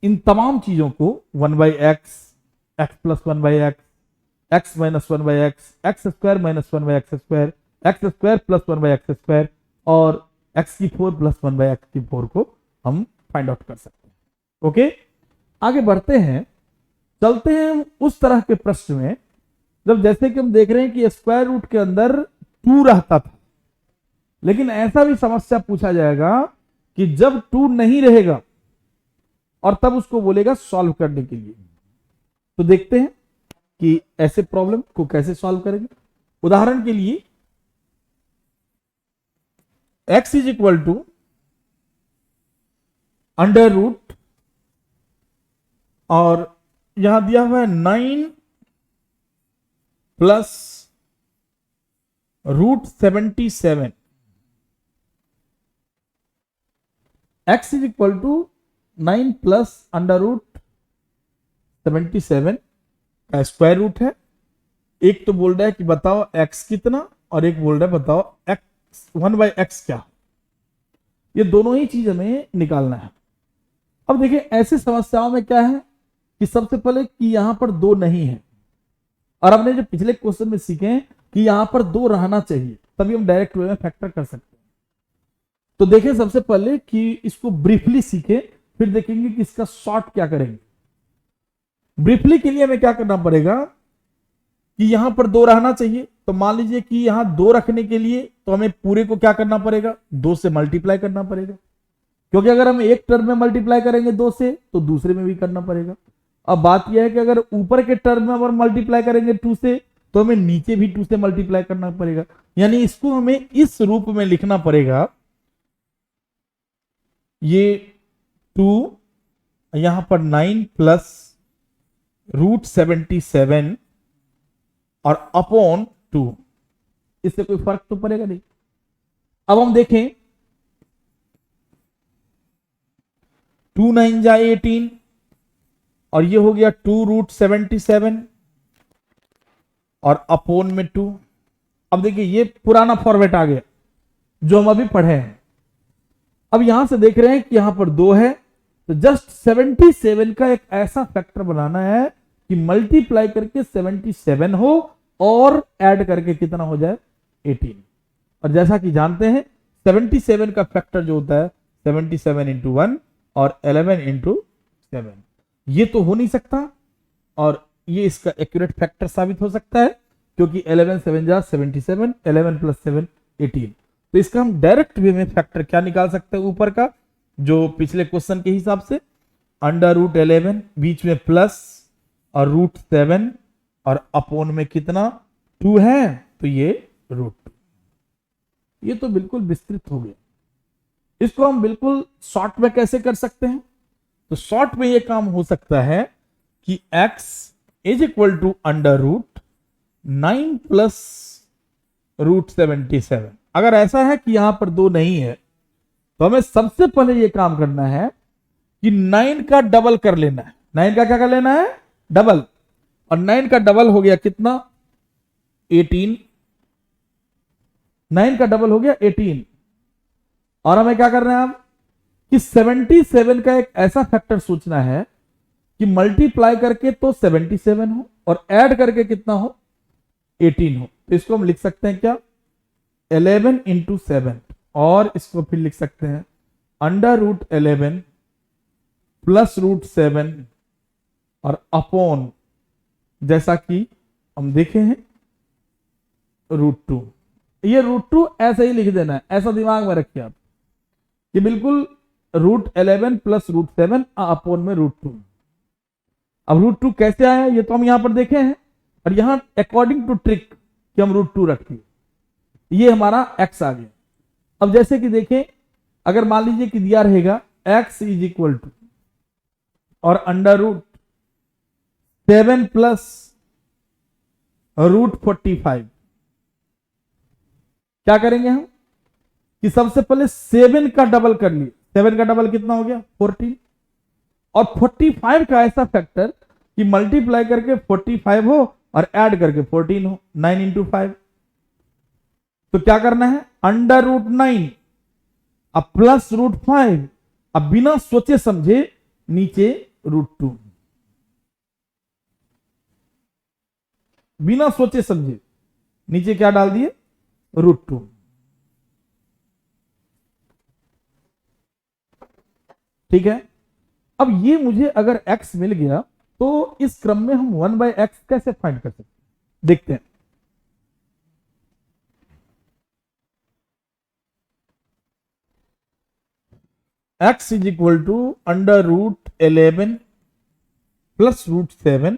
इन तमाम चीजों को 1/x, x plus 1/x, x minus 1/x, x square minus 1/x square, x square plus 1/x square और x की 4 प्लस 1/x की 4 को हम फाइंड आउट कर सकते हैं। ओके, आगे बढ़ते हैं। चलते हैं उस तरह के प्रश्न में जब जैसे कि हम देख रहे हैं कि स्क्वायर रूट के अंदर 2 रहता था, लेकिन ऐसा भी समस्या पूछा जाएगा कि जब 2 नहीं रहेगा और तब उसको बोलेगा सॉल्व करने के लिए। तो देखते हैं कि ऐसे प्रॉब्लम को कैसे सॉल्व करेंगे। उदाहरण के लिए x is equal to under root और यहां दिया हुआ है 9 plus √77। x is equal to 9 plus under root 77 का स्क्वायर रूट है। एक तो बोल रहा है कि बताओ x कितना और एक बोल रहा है बताओ x 1/x क्या। ये दोनों ही चीज हमें निकालना है। अब देखिए ऐसी समस्याओं में क्या है कि सबसे पहले कि यहां पर 2 नहीं है और हमने जो पिछले क्वेश्चन में सीखे कि यहां पर 2 रहना चाहिए तभी हम डायरेक्ट वे में फैक्टर कर सकते हैं। तो देखें सबसे पहले कि इसको ब्रीफली सीखे, फिर देखेंगे कि इसका शॉर्ट क्या करेंगे। ब्रीफली के लिए हमें क्या करना पड़ेगा कि यहां पर 2 रहना चाहिए। तो मान लीजिए कि यहां 2 रखने के लिए तो हमें पूरे को क्या करना पड़ेगा? 2 से मल्टीप्लाई करना पड़ेगा, क्योंकि अगर हम एक टर्म में मल्टीप्लाई करेंगे 2 से तो दूसरे में भी करना पड़ेगा। अब बात यह है कि अगर ऊपर के टर्म में अगर मल्टीप्लाई करेंगे 2 से तो हमें नीचे भी 2 से मल्टीप्लाई करना पड़ेगा। यानी इसको हमें इस रूप में लिखना पड़ेगा, ये 2 यहां पर 9 प्लस √77 और अपॉन 2। इससे कोई फर्क तो पड़ेगा नहीं। अब हम देखें 2 9 जा 18 और ये हो गया 2√77 और अपॉन में 2। अब देखिए ये पुराना फॉर्मेट आ गया जो हम अभी पढ़े हैं। अब यहां से देख रहे हैं कि यहां पर 2 है तो जस्ट 77 का एक ऐसा फैक्टर बनाना है कि मल्टीप्लाई करके 77 हो और ऐड करके कितना हो जाए? 18। और जैसा कि जानते हैं 77 का फैक्टर जो होता है 77 × 1 और 11 × 7। ये तो हो नहीं सकता और ये इसका एक्यूरेट फैक्टर साबित हो सकता है, क्योंकि 11 7 जा 77, 11 + 7 18। तो इसका हम डायरेक्ट वे में फैक्टर क्या निकाल सकते हैं, ऊपर का जो पिछले क्वेश्चन के हिसाब से √11 बीच में प्लस और √7 और अपोन में कितना 2 है, तो ये √2। ये तो बिल्कुल विस्तृत हो गया। इसको हम बिल्कुल शॉर्ट में कैसे कर सकते हैं, तो शॉर्ट में ये काम हो सकता है कि x = √9 + √77। अगर ऐसा है कि यहां पर 2 नहीं है, तो हमें सबसे पहले ये काम करना है कि 9 का डबल कर लेना है। 9 का क्या कर लेना है, डबल। और 9 का डबल हो गया कितना, 18। 9 का डबल हो गया 18। और हमें क्या करना है अब कि 77 का एक ऐसा फैक्टर सोचना है कि मल्टीप्लाई करके तो 77 हो और ऐड करके कितना हो, 18 हो। तो इसको हम लिख सकते हैं क्या, 11 × 7। और इसको फिर लिख सकते हैं √11 + √7 और अपॉन, जैसा कि हम देखे हैं, √2। ये √2 ऐसे ही लिख देना है, ऐसा दिमाग में रखिए आप कि बिल्कुल √11 + √7 अपॉन में √2। अब √2 कैसे आया ये तो हम यहां पर देखे हैं, और यहां अकॉर्डिंग टू ट्रिक कि हम √2 रखिए, ये हमारा x आ गया। अब जैसे कि देखें, अगर मान लीजिए कि दिया रहेगा x = और √7 + √45, क्या करेंगे हम कि सबसे पहले 7 का डबल कर लिए। 7 का डबल कितना हो गया, 14। और 45 का ऐसा फैक्टर कि मल्टीप्लाई करके 45 हो और ऐड करके 14 हो, 9 × 5। तो क्या करना है, √9 अब प्लस √5, अब बिना सोचे समझे नीचे √2, बिना सोचे समझे नीचे क्या डाल दिए, √2। ठीक है। अब ये मुझे अगर x मिल गया, तो इस क्रम में हम 1/x कैसे फाइंड कर सकते हैं, देखते हैं। x = √11 + √7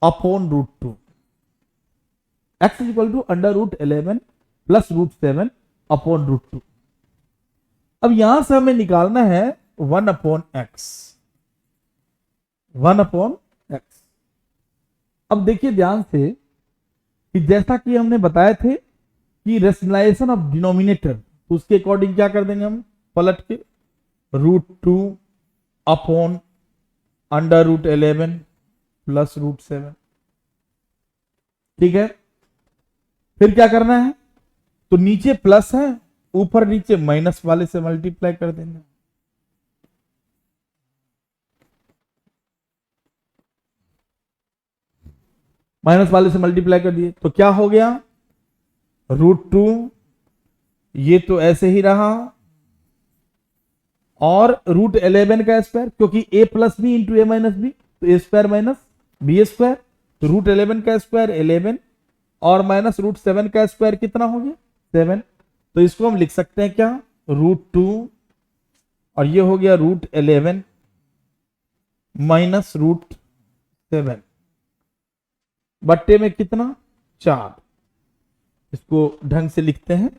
upon √2। x = √11 + √7 upon √2। अब यहां से हमें निकालना है 1/x। 1/x। अब देखिए ध्यान से कि जैसा कि हमने बताए थे कि रेशनलाइजेशन ऑफ डिनोमिनेटर, उसके अकॉर्डिंग क्या कर देंगे हम, पलट के √2 अपॉन √11 + √7। ठीक है। फिर क्या करना है, तो नीचे प्लस है, ऊपर नीचे माइनस वाले से मल्टीप्लाई कर देना। माइनस वाले से मल्टीप्लाई कर दिए तो क्या हो गया, √2, ये तो ऐसे ही रहा, और √11 का स्क्वायर, क्योंकि a + b × a - b, तो a² - b², तो √11 का स्क्वायर 11 और माइनस √7 का स्क्वायर कितना हो गया, 7। तो इसको हम लिख सकते हैं क्या, √2 और ये हो गया √11 - √7 बट्टे में कितना, 4। इसको ढंग से लिखते हैं,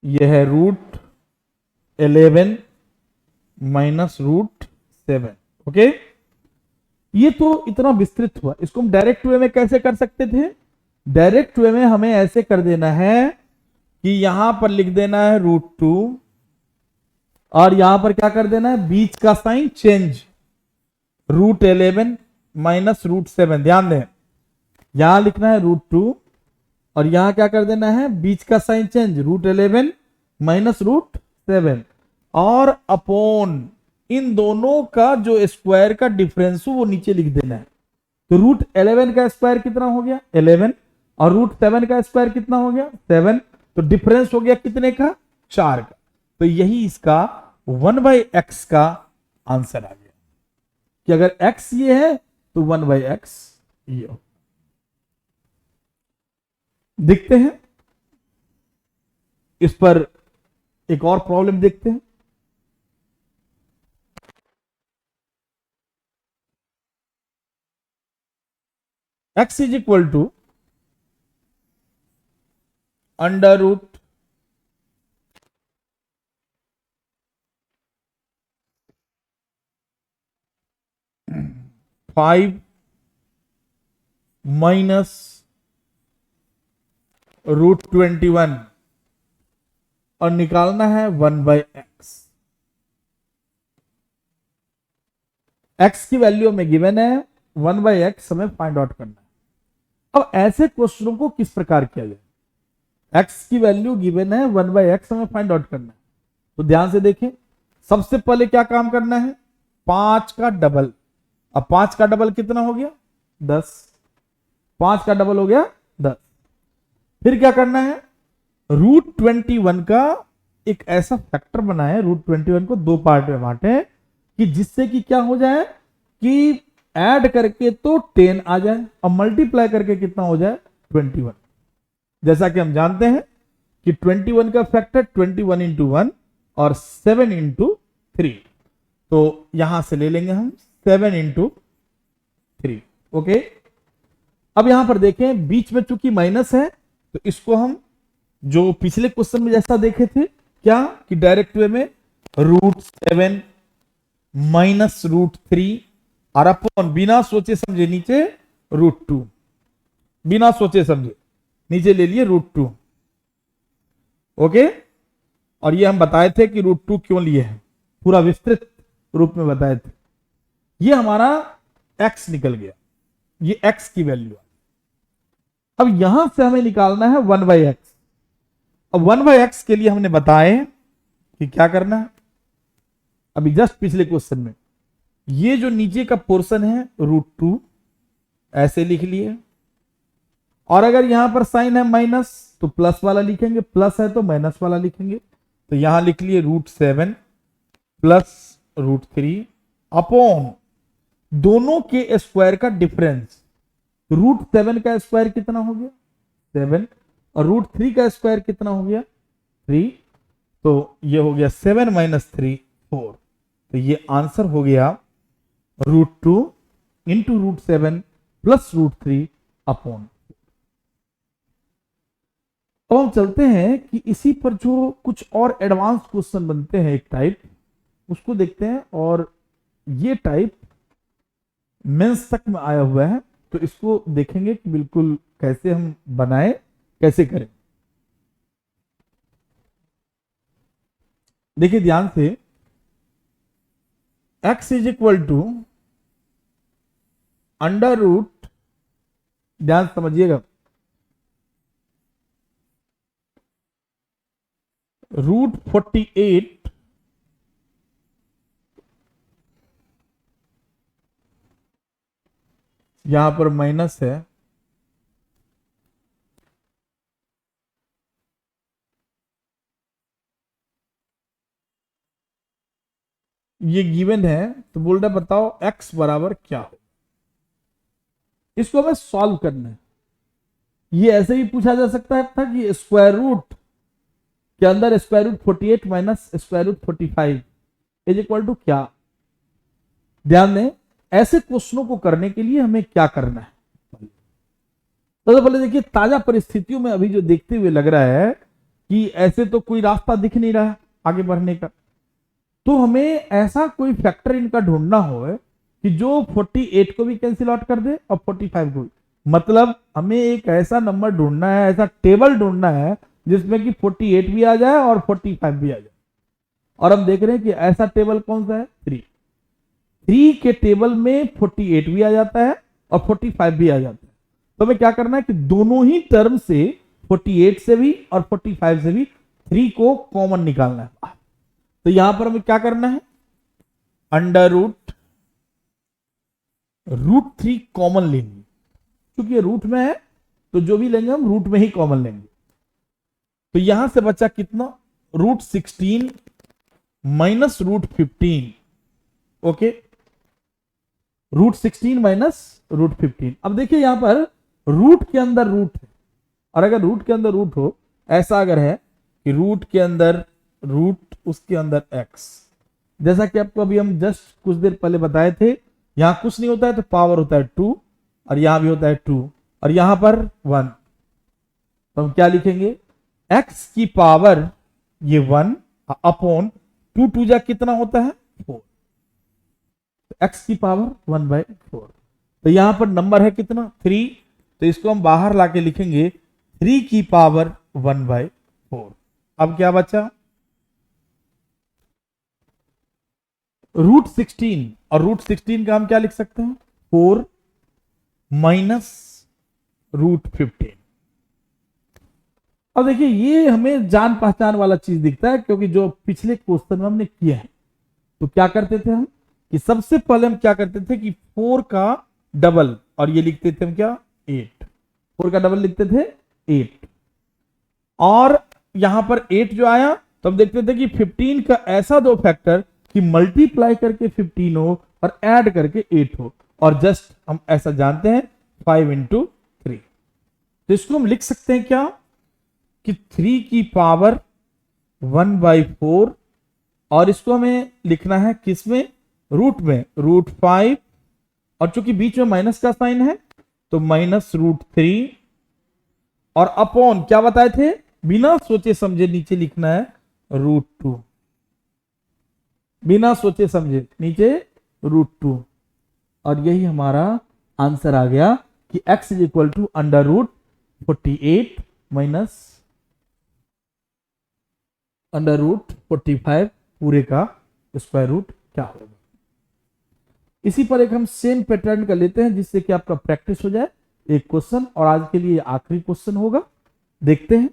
यह है √11 - √7। ओके, ये तो इतना विस्तृत हुआ। इसको हम डायरेक्ट वे में कैसे कर सकते थे, डायरेक्ट वे में हमें ऐसे कर देना है कि यहां पर लिख देना है √2 और यहां पर क्या कर देना है, बीच का साइन चेंज, √11 - √7। ध्यान दें, यहां लिखना है √2 और यहां क्या कर देना है, बीच का साइन चेंज, √11 - √7 और अपॉन इन दोनों का जो स्क्वायर का डिफरेंस हो वो नीचे लिख देना है। तो √11 का स्क्वायर कितना हो गया, 11, और √7 का स्क्वायर कितना हो गया, 7। तो डिफरेंस हो गया कितने का, 4 का। तो यही इसका 1/x का आंसर आ गया कि अगर x ये है तो 1/x ये हो। देखते हैं इस पर एक और प्रॉब्लम देखते हैं। x is equal to under root 5 minus root 21 और निकालना है 1/x। x की वैल्यू में गिवन है, 1/x हमें फाइंड आउट करना है। अब ऐसे क्वेश्चनों को किस प्रकार किया जाए? x की वैल्यू गिवन है, 1/x हमें फाइंड आउट करना है। तो ध्यान से देखें, सबसे पहले क्या काम करना है? 5 का डबल। अब 5 का डबल कितना हो गया? 10। 5 का डबल हो गया 10। फिर क्या करना है? रूट 21 का एक ऐसा फैक्टर बनाए, रूट 21 को दो पार्ट में बांटे कि जिससे कि क्या हो जाए कि ऐड करके तो 10 आ जाए और मल्टीप्लाई करके कितना हो जाए? 21। जैसा कि हम जानते हैं कि 21 का फैक्टर 21 इंटू 1 और 7 इंटू 3। तो यहां से ले लेंगे हम 7 इंटू 3। ओके, अब यहां पर देखें बीच में चूंकि माइनस है तो इसको हम जो पिछले क्वेश्चन में जैसा देखे थे, क्या कि डायरेक्ट वे में रूट 7 माइनस रूट 3 और अपॉन बिना सोचे समझे नीचे रूट 2। बिना सोचे समझे नीचे ले लिए रूट 2। ओके, और ये हम बताए थे कि रूट 2 क्यों लिए हैं, पूरा विस्तृत रूप में बताए थे। ये हमारा x निकल गया, ये x की वैल्यू है। अब यहां से हमें निकालना है 1/x। अब 1/x के लिए हमने बताए कि क्या करना है। अभी जस्ट पिछले क्वेश्चन में ये जो नीचे का पोर्शन है रूट 2 ऐसे लिख लिए, और अगर यहां पर साइन है माइनस तो प्लस वाला लिखेंगे, प्लस है तो माइनस वाला लिखेंगे। तो यहां लिख लिए रूट 7 प्लस रूट 3 अपॉन दोनों के स्क्वायर का डिफरेंस। रूट 7 का स्क्वायर कितना हो गया? 7, और रूट 3 का स्क्वायर कितना हो गया? 3। तो ये हो गया 7 माइनस 3 4। तो ये आंसर हो गया root 2 into root 7 plus root 3 upon. अब हम चलते हैं कि इसी पर जो कुछ और एडवांस क्वेश्चन बनते हैं एक टाइप, उसको देखते हैं। और ये टाइप मेंस तक में आया हुआ है, तो इसको देखेंगे कि बिल्कुल कैसे हम बनाए, कैसे करें। देखिए ध्यान से, x is equal to under root, ध्यान समझिएगा, रूट 48 यहां पर माइनस है, ये गिवन है। तो बोल रहा बताओ x बराबर क्या हो। इसको हमें सॉल्व करना है। ये ऐसे ही पूछा जा सकता था कि स्क्वायर रूट के अंदर square root 48 minus square root 45 is equal to क्या। ध्यान दें, ऐसे क्वेश्चनों को करने के लिए हमें क्या करना है। तो पहले देखिए, ताजा परिस्थितियों में अभी जो देखते हुए लग रहा है कि ऐसे तो कोई रास्ता दिख नहीं रहा है आगे बढ़ने का, तो हमें ऐसा कोई फैक्टर इनका ढूंढना हो कि जो 48 को भी कैंसिल आउट कर दे और 45 को भी। मतलब हमें एक ऐसा नंबर ढूंढना है, ऐसा टेबल ढूंढना है जिसमें कि 48 भी आ जाए और 45 भी आ जाए। और हम देख रहे हैं कि ऐसा टेबल कौन सा है? 3 के टेबल में 48 भी आ जाता है और 45 भी आ जाता है। तो हमें क्या करना है कि दोनों ही टर्म से 48 से भी और 45 से भी 3 को कॉमन निकालना है। तो यहां पर हमें क्या करना है? अंडर रूट 3 कॉमन लेंगे, क्योंकि ये रूट में है तो जो भी लेंगे हम रूट में ही कॉमन लेंगे। तो यहां से बचा कितना? Root 16 minus root 15, okay, root 16 minus root 15। अब देखिए यहां पर रूट के अंदर रूट है, और अगर रूट के अंदर रूट हो, ऐसा अगर है कि रूट के अंदर रूट, उसके अंदर एक्स, जैसा कि आपको अभी हम जस्ट कुछ देर पहले बताए थे, यहां कुछ नहीं होता है तो पावर होता है 2, और यहां भी होता है 2, और यहां पर 1, तो हम क्या लिखेंगे, x की पावर ये 1 अपॉन 2, 2 जा कितना होता है 4, तो x की पावर 1/4। तो यहां पर नंबर है कितना 3, तो इसको हम बाहर लाके लिखेंगे 3 की पावर 1/4। अब क्या बचा, रूट 16, और रूट 16 का हम क्या लिख सकते हैं 4 माइनस रूट 15। अब देखिए ये हमें जान पहचान वाला चीज दिखता है, क्योंकि जो पिछले क्वेश्चन में हमने किया है, तो क्या करते थे हम कि सबसे पहले हम क्या करते थे कि 4 का डबल, और ये लिखते थे हम क्या 8, 4 का डबल लिखते थे 8, और यहां पर 8 जो आया तो हम देखते थे कि 15 का ऐसा दो फैक्टर कि मल्टीप्लाई करके 15 हो और ऐड करके 8 हो, और जस्ट हम ऐसा जानते हैं 5 इंटू 3। तो इसको हम लिख सकते हैं क्या कि 3 की पावर 1/4, और इसको हमें लिखना है किसमें, रूट में, रूट 5, और चूंकि बीच में माइनस का साइन है तो माइनस रूट 3, और अपॉन क्या बताए थे, बिना सोचे समझे नीचे लिखना है रूट 2, बिना सोचे समझे नीचे रूट 2, और यही हमारा आंसर आ गया कि x is equal to under root 48 minus under root 45 पूरे का स्क्वायर रूट क्या होगा। इसी पर एक हम सेम पैटर्न का लेते हैं, जिससे कि आपका प्रैक्टिस हो जाए एक क्वेश्चन, और आज के लिए आखिरी क्वेश्चन होगा, देखते हैं।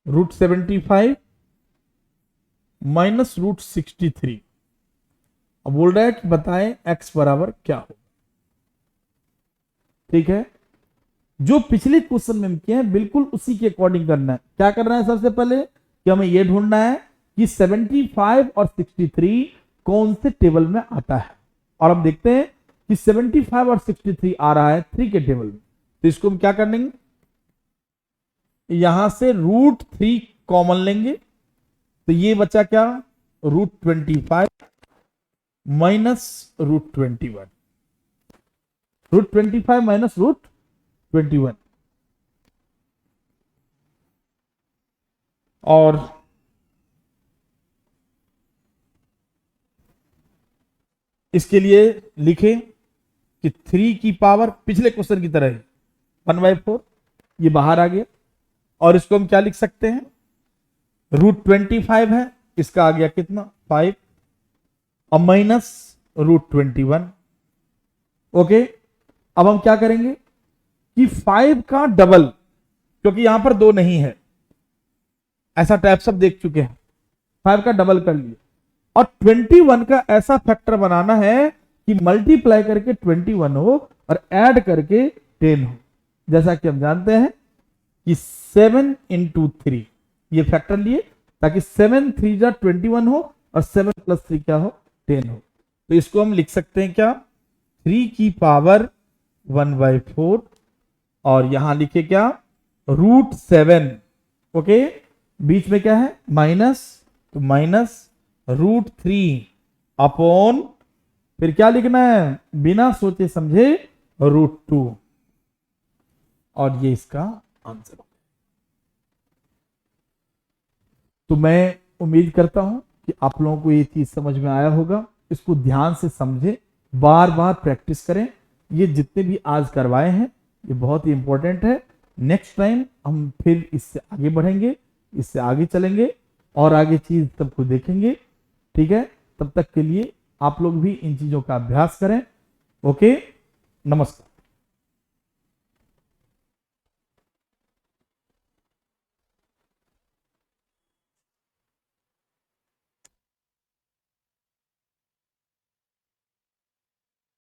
Root 75 minus root 63। अब बोल रहा है कि बताएं x बराबर क्या हो। ठीक है, जो पिछले क्वेश्चन में हम किए हैं बिल्कुल उसी के अकॉर्डिंग करना है। क्या करना है, सबसे पहले कि हमें यह ढूंढना है कि 75 और 63 कौन से टेबल में आता है, और हम देखते हैं कि 75 और 63 आ रहा है 3 के टेबल में। तो इसको हम क्या कर लेंगे, यहां से रूट 3 कॉमन लेंगे, तो ये बचा क्या, root 25 minus root 21, root 25 minus root 21, और इसके लिए लिखे कि 3 की पावर पिछले क्वेश्चन की तरह है 1/4, ये बाहर आ गया, और इसको हम क्या लिख सकते हैं, रूट 25 है, इसका आ गया कितना 5, और माइनस रूट 21। ओके, अब हम क्या करेंगे कि 5 का डबल, क्योंकि यहां पर 2 नहीं है, ऐसा टाइप सब देख चुके हैं, 5 का डबल कर लिए, और 21 का ऐसा फैक्टर बनाना है कि मल्टीप्लाई करके 21 हो और ऐड करके 10 हो, जैसा कि हम जानते हैं कि 7 इंटू 3 ये फैक्टर लिए, ताकि 7 3 जा 21 हो और 7 प्लस 3 क्या हो 10 हो। तो इसको हम लिख सकते हैं क्या, 3 की पावर 1/4, और यहां लिखे क्या रूट 7, ओके, बीच में क्या है माइनस, तो माइनस रूट 3 अपॉन, फिर क्या लिखना है बिना सोचे समझे रूट 2, और ये इसका आंसर। तो मैं उम्मीद करता हूं कि आप लोगों को ये चीज समझ में आया होगा। इसको ध्यान से समझें, बार बार प्रैक्टिस करें। ये जितने भी आज करवाए हैं ये बहुत ही इंपॉर्टेंट है। नेक्स्ट टाइम हम फिर इससे आगे बढ़ेंगे, इससे आगे चलेंगे और आगे चीज सबको देखेंगे। ठीक है, तब तक के लिए आप लोग भी इन चीजों का अभ्यास करें। ओके, नमस्कार।